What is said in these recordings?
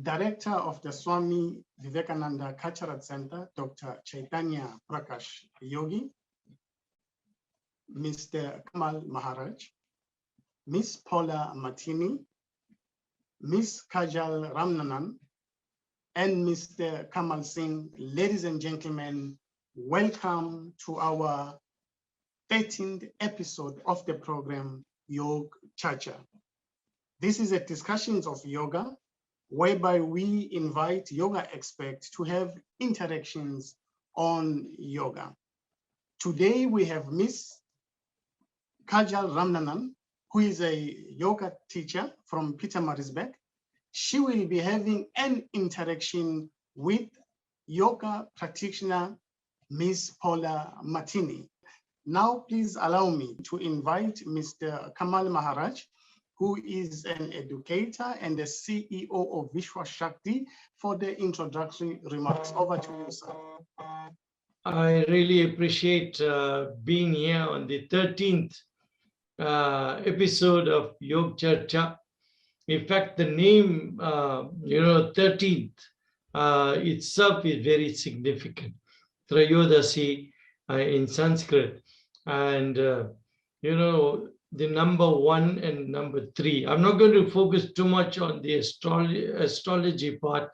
Director of the Swami Vivekananda Cultural Center, Dr. Chaitanya Prakash Yogi, Mr. Kamal Maharaj, Ms. Paula Martini, Ms. Kajal Ramanunan, and Mr. Kamal Singh. Ladies and gentlemen, welcome to our 13th episode of the program, Yoga Charcha. This is a discussion of yoga, whereby we invite yoga experts to have interactions on yoga. Today we have Ms. Kajal Ramanunan, who is a yoga teacher from Pietermaritzburg. She will be having an interaction with yoga practitioner, Ms. Paula Martini. Now, please allow me to invite Mr. Kamal Maharaj, who is an educator and the CEO of Vishwa Shakti, for the introductory remarks. Over to you, sir. I really appreciate being here on the 13th episode of Yoga Charcha. In fact, the name, 13th itself is very significant. Trayodasi in Sanskrit. And, the number 1 and number 3. I'm not going to focus too much on the astrology part,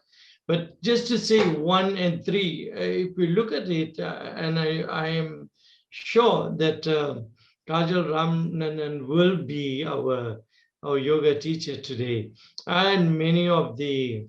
but just to say 1 and 3, if we look at it, and I am sure that Kajal Ramanunan will be our yoga teacher today. And many of the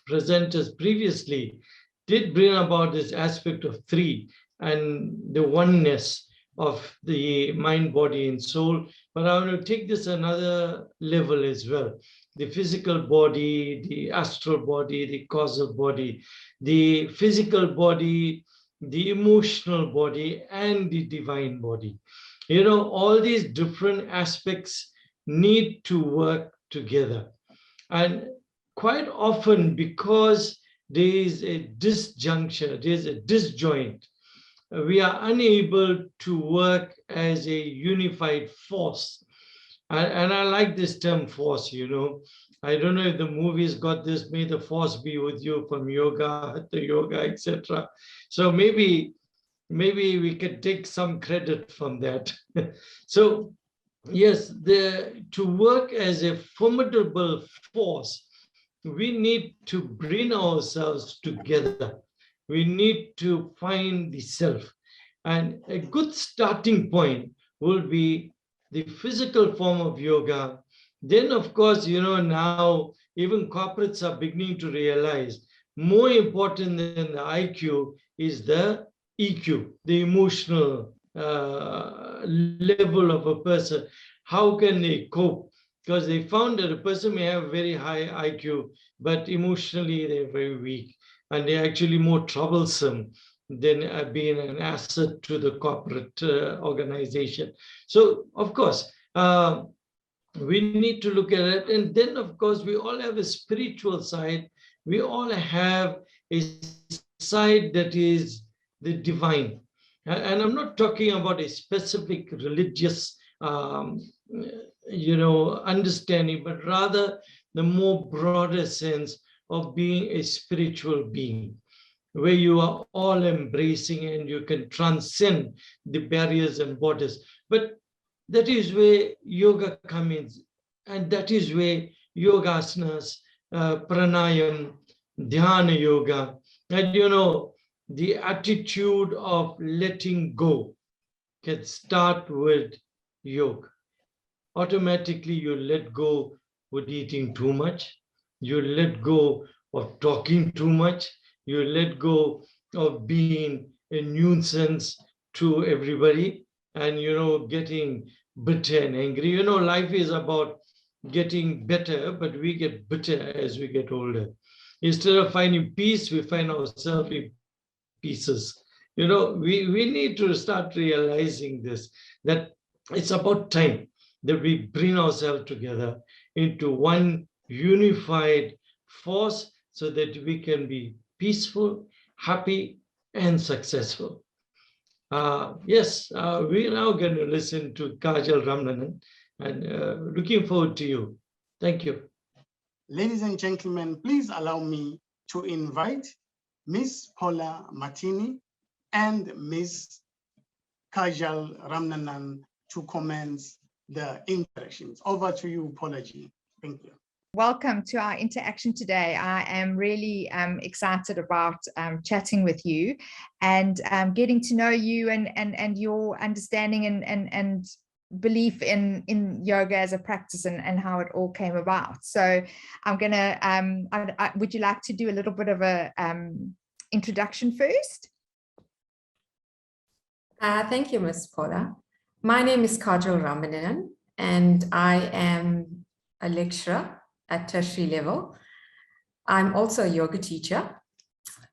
presenters previously did bring about this aspect of 3 and the oneness of the mind, body, and soul. But I want to take this another level as well. The physical body, the astral body, the causal body, the physical body, the emotional body, and the divine body. All these different aspects need to work together. And quite often, because there is a disjuncture, there is a disjoint, we are unable to work as a unified force. And I like this term force, I don't know if the movies got this, may the force be with you, from yoga, hatha yoga, etc. So maybe we could take some credit from that. So yes, to work as a formidable force, we need to bring ourselves together. We need to find the self. And a good starting point will be the physical form of yoga. Then, of course, now even corporates are beginning to realize more important than the IQ is the EQ, the emotional level of a person. How can they cope? Because they found that a person may have very high IQ, but emotionally they're very weak. And they're actually more troublesome than being an asset to the corporate organization. So, of course, we need to look at it. And then, of course, we all have a spiritual side. We all have a side that is the divine. And I'm not talking about a specific religious understanding, but rather the more broader sense of being a spiritual being, where you are all embracing and you can transcend the barriers and borders. But that is where yoga comes in, and that is where yogasanas, pranayam, dhyana yoga, and the attitude of letting go can start with yoga. Automatically, you let go with eating too much. You let go of talking too much. You let go of being a nuisance to everybody and, getting bitter and angry. Life is about getting better, but we get bitter as we get older. Instead of finding peace, we find ourselves in pieces. We need to start realizing this, that it's about time that we bring ourselves together into one unified force so that we can be peaceful, happy, and successful. Yes, we're now going to listen to Kajal Ramanunan, and looking forward to you. Thank you. Ladies and gentlemen, please allow me to invite Miss Paula Martini and Miss Kajal Ramanunan to commence the interactions. Over to you, Paula G. Thank you. Welcome to our interaction today. I am really excited about chatting with you and getting to know you and your understanding and belief in yoga as a practice and how it all came about. So I'm gonna, would you like to do a little bit of a introduction first? Thank you, Ms. Paula. My name is Kajal Ramanunan, and I am a lecturer at tertiary level. I'm also a yoga teacher,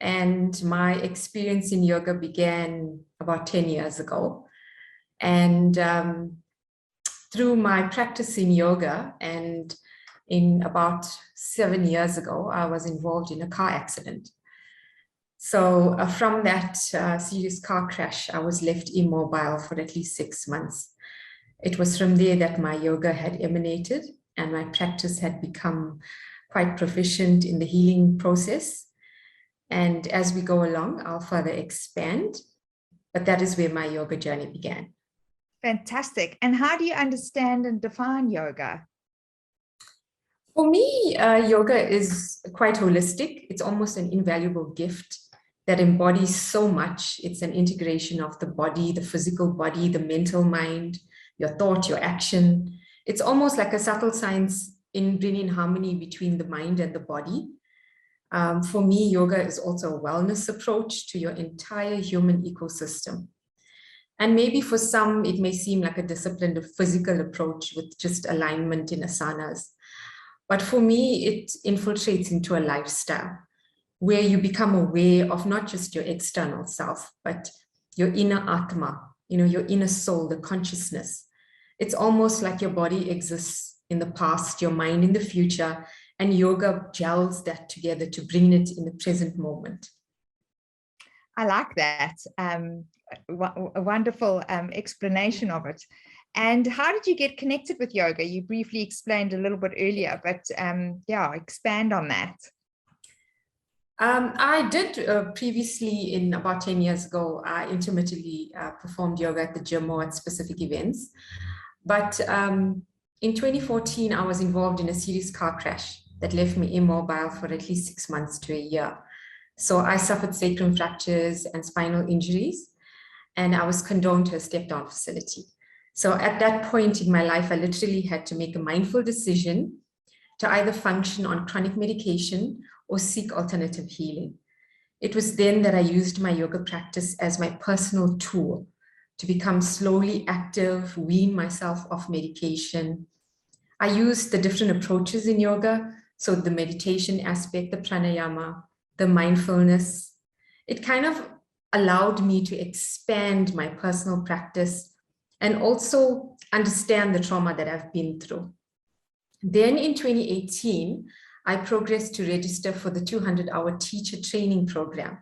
and my experience in yoga began about 10 years ago. And through my practice in yoga, and in about 7 years ago, I was involved in a car accident. So from that serious car crash, I was left immobile for at least 6 months. It was from there that my yoga had emanated, and my practice had become quite proficient in the healing process. And as we go along, I'll further expand, but that is where my yoga journey began. Fantastic. And how do you understand and define yoga? For me, yoga is quite holistic. It's almost an invaluable gift that embodies so much. It's an integration of the body, the physical body, the mental mind, your thought, your action. It's almost like a subtle science in bringing harmony between the mind and the body. For me, yoga is also a wellness approach to your entire human ecosystem. And maybe for some, it may seem like a disciplined physical approach with just alignment in asanas. But for me, it infiltrates into a lifestyle where you become aware of not just your external self, but your inner Atma, your inner soul, the consciousness. It's almost like your body exists in the past, your mind in the future, and yoga gels that together to bring it in the present moment. I like that. A wonderful explanation of it. And how did you get connected with yoga? You briefly explained a little bit earlier, but yeah, expand on that. I did previously, in about 10 years ago, I intermittently performed yoga at the gym or at specific events. But in 2014, I was involved in a serious car crash that left me immobile for at least 6 months to a year. So I suffered sacrum fractures and spinal injuries, and I was condoned to a step-down facility. So at that point in my life, I literally had to make a mindful decision to either function on chronic medication or seek alternative healing. It was then that I used my yoga practice as my personal tool to become slowly active, wean myself off medication. I used the different approaches in yoga, so the meditation aspect, the pranayama, the mindfulness. It kind of allowed me to expand my personal practice and also understand the trauma that I've been through. Then in 2018, I progressed to register for the 200-hour teacher training program,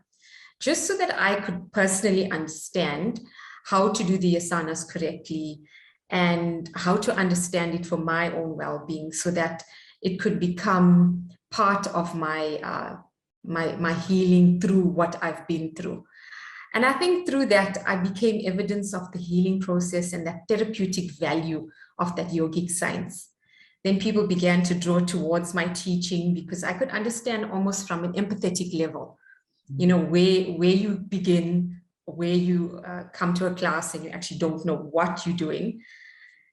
just so that I could personally understand how to do the asanas correctly and how to understand it for my own well-being, so that it could become part of my, my healing through what I've been through. And I think through that, I became evidence of the healing process and that therapeutic value of that yogic science. Then people began to draw towards my teaching because I could understand almost from an empathetic level, where you begin, where you come to a class and you actually don't know what you're doing.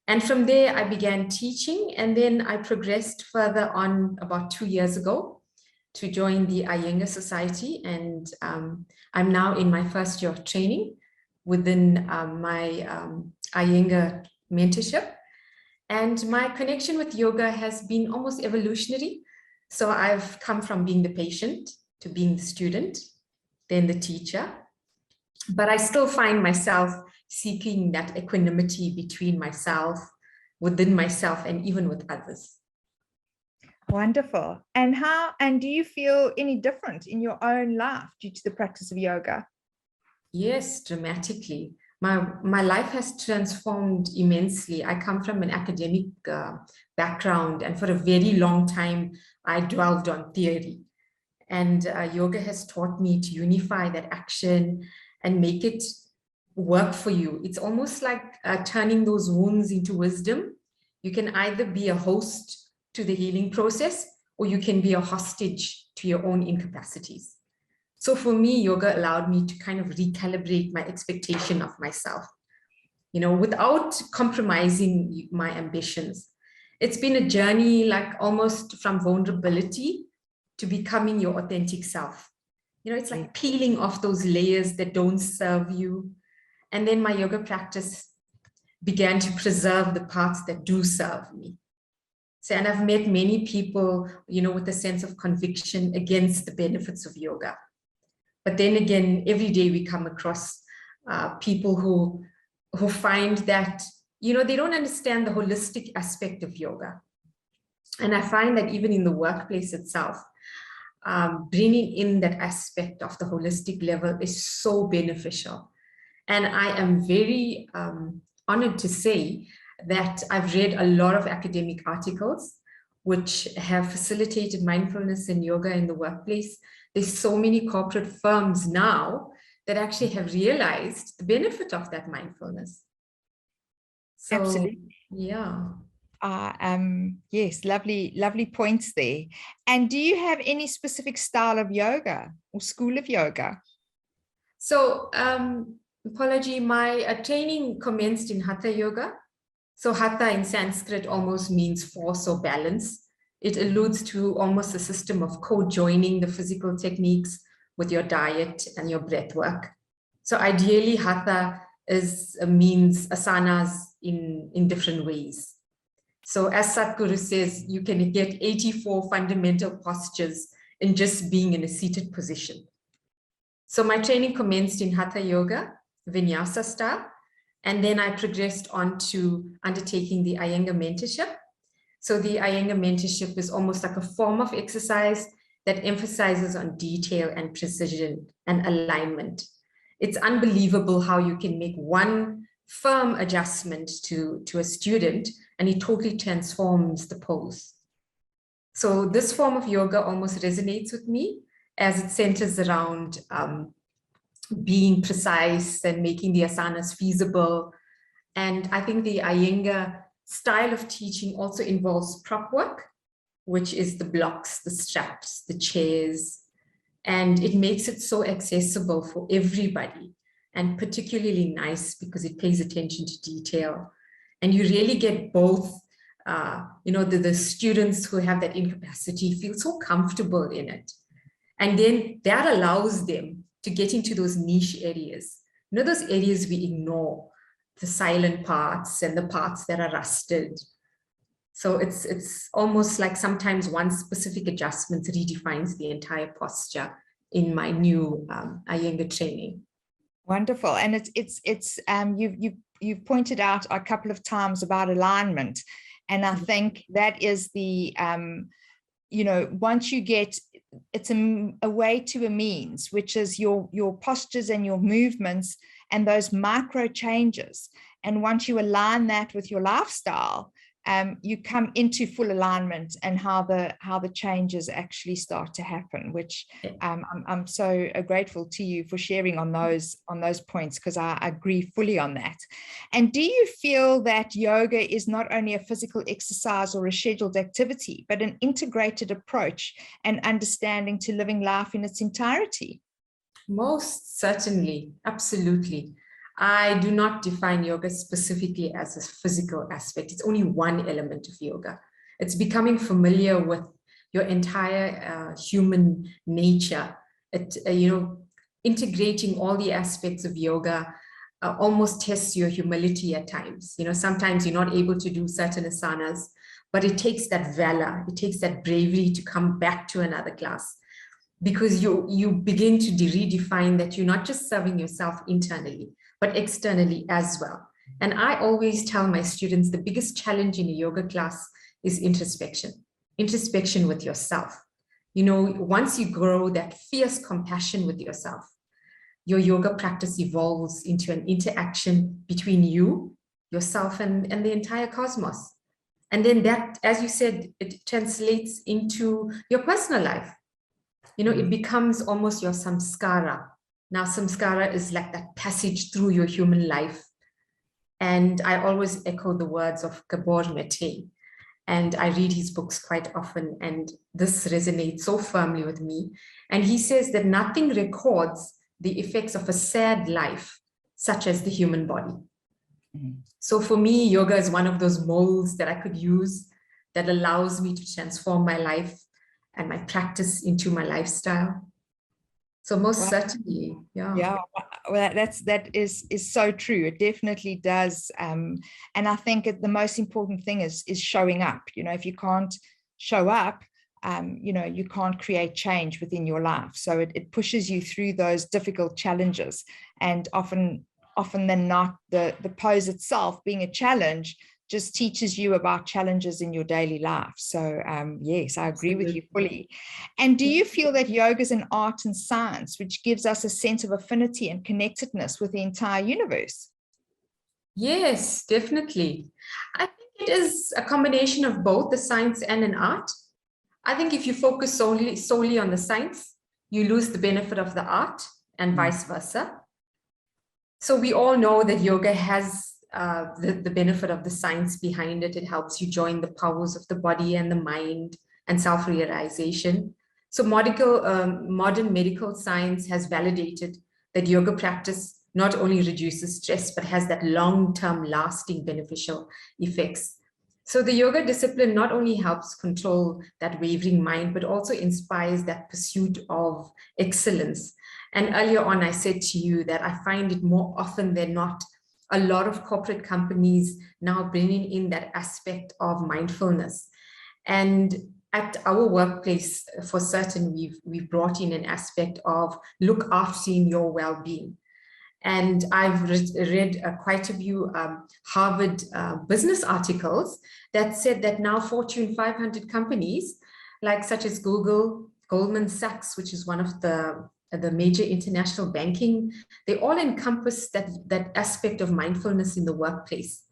And from there, I began teaching, and then I progressed further on about 2 years ago to join the Iyengar Society. And I'm now in my first year of training within my Iyengar mentorship. And my connection with yoga has been almost evolutionary. So I've come from being the patient to being the student, then the teacher. But I still find myself seeking that equanimity between myself, within myself, and even with others. Wonderful. And do you feel any different in your own life due to the practice of yoga? Yes, dramatically. my life has transformed immensely. I come from an academic background, and for a very long time, I dwelled on theory. And yoga has taught me to unify that action and make it work for you. It's almost like turning those wounds into wisdom. You can either be a host to the healing process, or you can be a hostage to your own incapacities. So for me, yoga allowed me to kind of recalibrate my expectation of myself, without compromising my ambitions. It's been a journey, like almost from vulnerability to becoming your authentic self. It's like peeling off those layers that don't serve you. And then my yoga practice began to preserve the parts that do serve me. So, and I've met many people, with a sense of conviction against the benefits of yoga. But then again, every day we come across people who find that, they don't understand the holistic aspect of yoga. And I find that even in the workplace itself, bringing in that aspect of the holistic level is so beneficial. And I am very honored to say that I've read a lot of academic articles which have facilitated mindfulness and yoga in the workplace. There's so many corporate firms now that actually have realized the benefit of that mindfulness. So, absolutely. Yeah. Yes, lovely points there. And do you have any specific style of yoga or school of yoga? So, Paula, my training commenced in Hatha Yoga. So Hatha in Sanskrit almost means force or balance. It alludes to almost a system of co-joining the physical techniques with your diet and your breath work. So ideally, Hatha means asanas in different ways. So as Sadhguru says, you can get 84 fundamental postures in just being in a seated position. So my training commenced in Hatha Yoga, Vinyasa style, and then I progressed on to undertaking the Iyengar mentorship. So the Iyengar mentorship is almost like a form of exercise that emphasizes on detail and precision and alignment. It's unbelievable how you can make one firm adjustment to a student and it totally transforms the pose. So this form of yoga almost resonates with me as it centers around being precise and making the asanas feasible. And I think the Iyengar style of teaching also involves prop work, which is the blocks, the straps, the chairs, and it makes it so accessible for everybody and particularly nice because it pays attention to detail. And you really get both, the students who have that incapacity feel so comfortable in it. And then that allows them to get into those niche areas. Those areas we ignore, the silent parts and the parts that are rusted. So it's almost like sometimes one specific adjustment redefines the entire posture in my new Iyengar training. Wonderful. And you've pointed out a couple of times about alignment. And I think that is the, once you get, it's a way to a means, which is your postures and your movements and those micro changes. And once you align that with your lifestyle, you come into full alignment and how the changes actually start to happen, which I'm so grateful to you for sharing on those points, because I agree fully on that. And do you feel that yoga is not only a physical exercise or a scheduled activity, but an integrated approach and understanding to living life in its entirety? Most certainly, absolutely. I do not define yoga specifically as a physical aspect. It's only one element of yoga. It's becoming familiar with your entire human nature. Integrating all the aspects of yoga almost tests your humility at times. Sometimes you're not able to do certain asanas, but it takes that valor, it takes that bravery to come back to another class, because you begin to redefine that you're not just serving yourself internally, but externally as well. And I always tell my students the biggest challenge in a yoga class is introspection with yourself. Once you grow that fierce compassion with yourself, your yoga practice evolves into an interaction between you, yourself, and the entire cosmos. And then that, as you said, it translates into your personal life. You know, it becomes almost your samskara. Now, samskara is like that passage through your human life. And I always echo the words of Gabor Mate. And I read his books quite often, and this resonates so firmly with me. And he says that nothing records the effects of a sad life, such as the human body. So for me, yoga is one of those molds that I could use that allows me to transform my life and my practice into my lifestyle. So most certainly, yeah, well, that is so true. It definitely does. And I think the most important thing is showing up. You know, if you can't show up, you know, you can't create change within your life. So it pushes you through those difficult challenges, and often than not, the pose itself being a challenge just teaches you about challenges in your daily life. So yes, I agree with you fully. And do you feel that yoga is an art and science which gives us a sense of affinity and connectedness with the entire universe? Yes, definitely. I think it is a combination of both the science and an art. I think if you focus solely on the science, you lose the benefit of the art, and vice versa. So we all know that yoga has the benefit of the science behind it. It helps you join the powers of the body and the mind and self-realization. So modern medical science has validated that yoga practice not only reduces stress, but has that long-term lasting beneficial effects. So the yoga discipline not only helps control that wavering mind, but also inspires that pursuit of excellence. And earlier on, I said to you that I find it more often than not, a lot of corporate companies now bringing in that aspect of mindfulness. And at our workplace, for certain, we've brought in an aspect of look after your well-being. And I've read quite a few Harvard business articles that said that now Fortune 500 companies, like such as Google, Goldman Sachs, which is one of the major international banking, they all encompass that aspect of mindfulness in the workplace.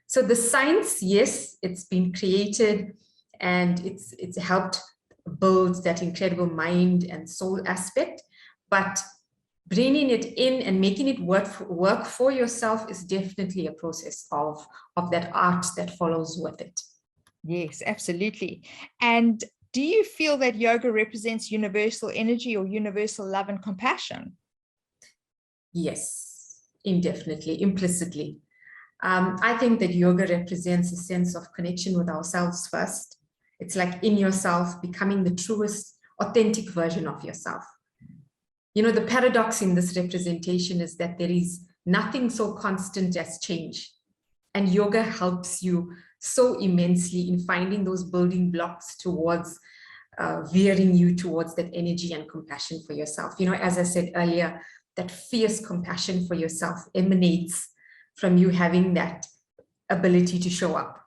So the science, yes, it's been created and it's helped build that incredible mind and soul aspect, but bringing it in and making it work for yourself is definitely a process of that art that follows with it. Yes, absolutely. And do you feel that yoga represents universal energy or universal love and compassion? Yes, indefinitely, implicitly. I think that yoga represents a sense of connection with ourselves first. It's like in yourself, becoming the truest, authentic version of yourself. You know, the paradox in this representation is that there is nothing so constant as change. And yoga helps you so immensely in finding those building blocks towards veering you towards that energy and compassion for yourself. You know, as I said earlier, that fierce compassion for yourself emanates from you having that ability to show up.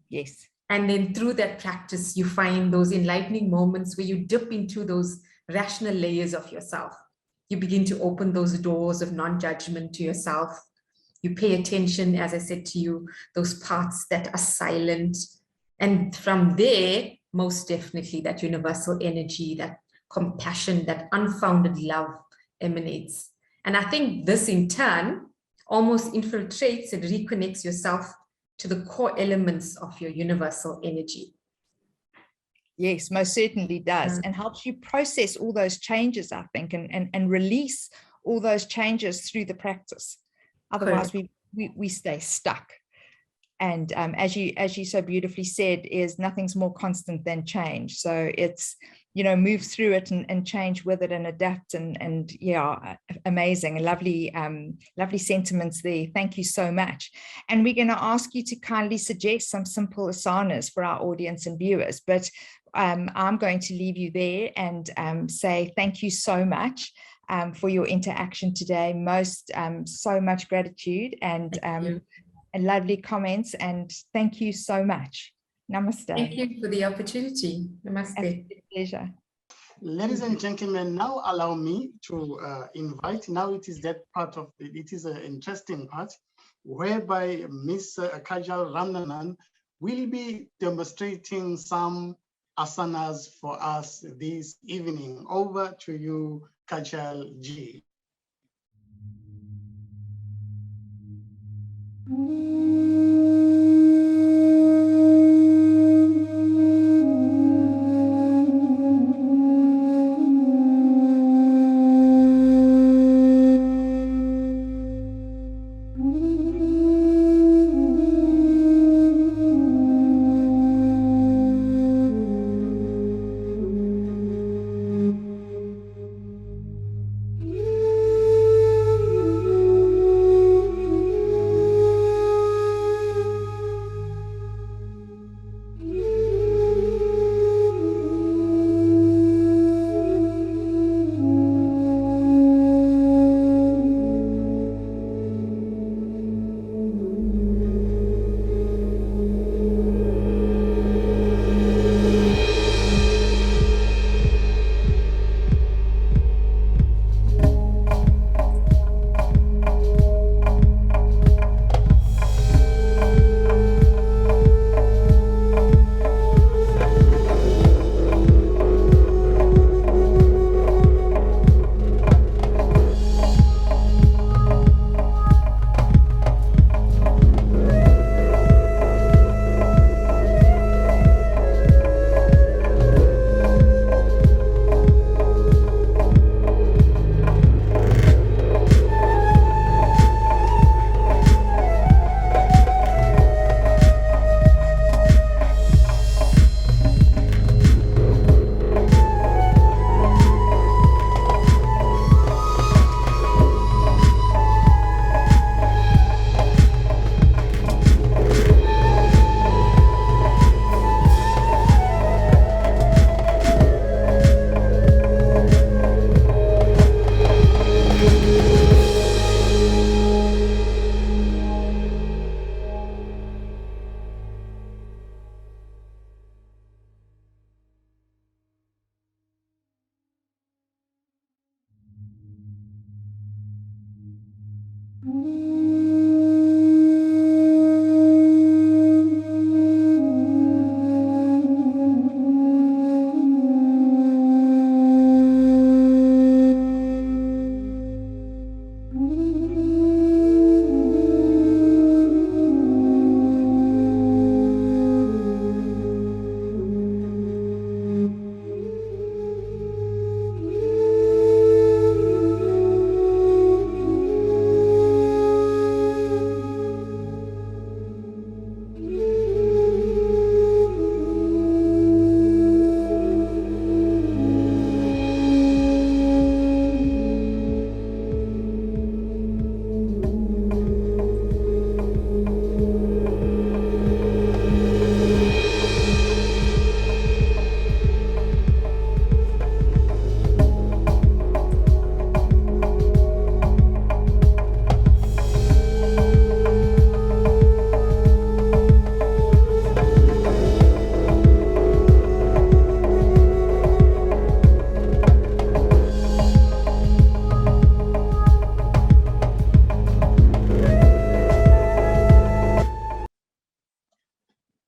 Yes. And then through that practice, you find those enlightening moments where you dip into those rational layers of yourself. You begin to open those doors of non-judgment to yourself. You pay attention, as I said to you, those parts that are silent. And from there, most definitely that universal energy, that compassion, that unfounded love emanates. And I think this in turn almost infiltrates and reconnects yourself to the core elements of your universal energy. Yes, most certainly does, and helps you process all those changes, I think, and release all those changes through the practice. Otherwise, we stay stuck. And as you so beautifully said, is nothing's more constant than change. So it's, you know, move through it and change with it and adapt and yeah, amazing, lovely sentiments there. Thank you so much. And we're going to ask you to kindly suggest some simple asanas for our audience and viewers. But I'm going to leave you there and say thank you so much for your interaction today. So much gratitude and lovely comments, and thank you so much. Namaste. Thank you for the opportunity. Namaste. Pleasure. Ladies and gentlemen, now allow me to invite, now it is that part of it is an interesting part, whereby Ms. Kajal Ramanunan will be demonstrating some asanas for us this evening. Over to you, Kajal ji.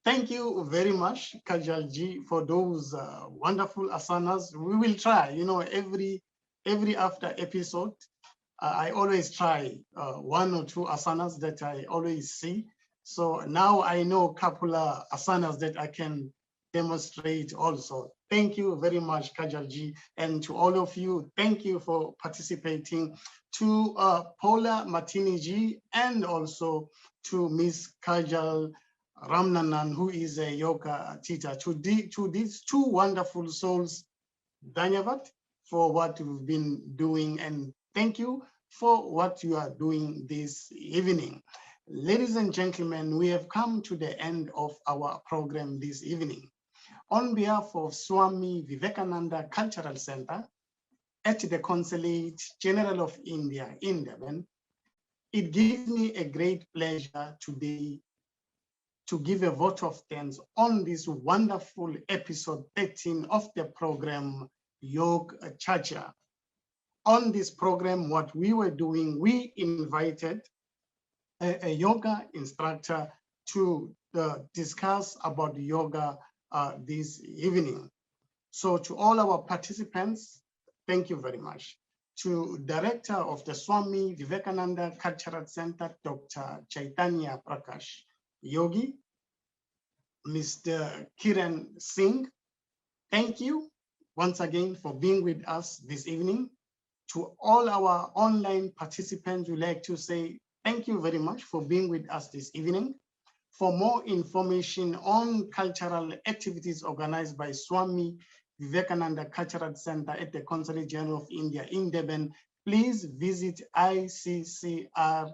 Thank you very much, Kajal ji, for those wonderful asanas. We will try, every after episode, I always try one or two asanas that I always see. So now I know a couple of asanas that I can demonstrate also. Thank you very much, Kajal ji. And to all of you, thank you for participating. To Paula Martini ji, and also to Ms. Kajal Ramanunan, who is a yoga teacher. To these two wonderful souls, Dhanyavad for what you've been doing, and thank you for what you are doing this evening. Ladies and gentlemen, we have come to the end of our program this evening. On behalf of Swami Vivekananda Cultural Center at the Consulate General of India in Devon, it gives me a great pleasure today to give a vote of thanks on this wonderful episode 13 of the program, Yoga Charcha. On this program, what we were doing, we invited a yoga instructor to discuss about yoga this evening. So to all our participants, thank you very much. To Director of the Swami Vivekananda Cultural Center, Dr. Chaitanya Prakash Yogi, Mr. Kiran Singh, thank you once again for being with us this evening. To all our online participants, we'd like to say thank you very much for being with us this evening. For more information on cultural activities organized by Swami Vivekananda Cultural Center at the Consulate General of India in Durban, please visit ICCR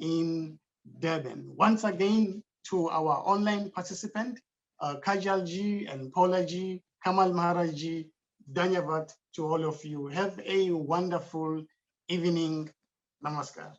in Durban. Once again, to our online participant, Kajal ji and Paula ji, Kamal Maharaj ji, Dhanyavad to all of you. Have a wonderful evening. Namaskar.